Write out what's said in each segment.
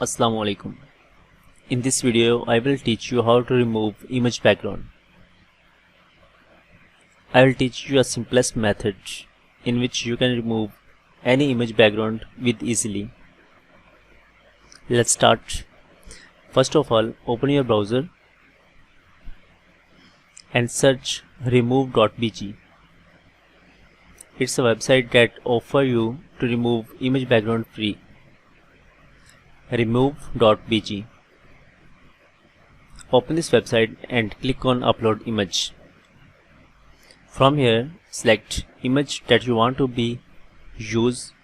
Assalamu alaikum. In this video I will teach you how to remove image background. I will teach you a simplest method in which you can remove any image background with easily. Let's start. First of all, open your browser and search remove.bg. It's a website that offers you to remove image background free. Remove.bg. Open this website and click on upload image. From here, select image that you want to be used,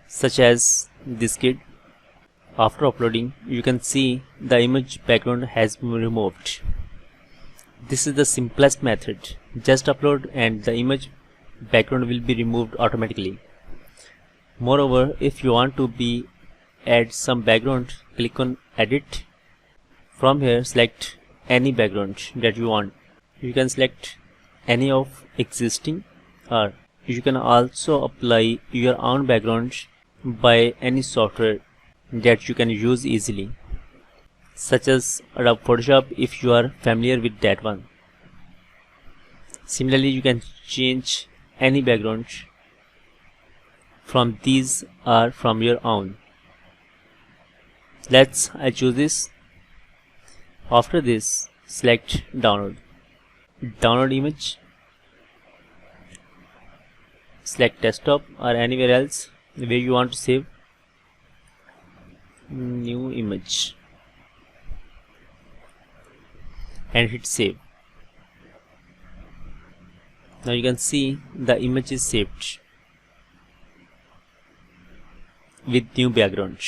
such as this kid. After uploading, you can see the image background has been removed. This is the simplest method. Just upload and the image background will be removed automatically. Moreover, if you want to add some background, click on edit. From here, select any background that you want. You can select any of existing, or you can also apply your own background by any software that you can use easily, such as Adobe Photoshop if you are familiar with that one. Similarly, you can change any background from these or from your own. I choose this. After this, select download. Download image. Select desktop or anywhere else where you want to save. New image and hit save. Now you can see the image is saved with new background.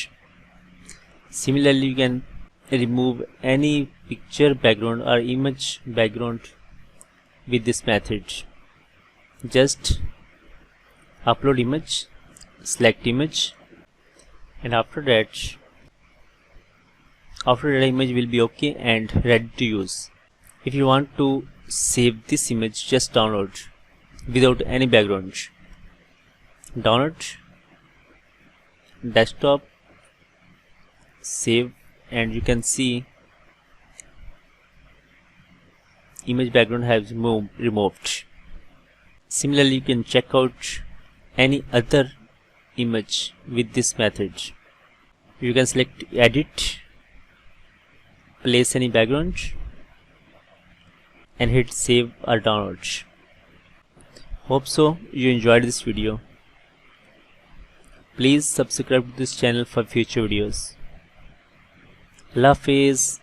Similarly, you can remove any picture background or image background with this method. Just upload image, select image, and after that image will be okay and ready to use. If you want to save this image, just download without any background. Download, desktop, save, and you can see image background has removed. Similarly, you can check out any other image with this method. You can select edit, place any background, and hit save or download. Hope so you enjoyed this video. Please subscribe to this channel for future videos. Allah Hafiz.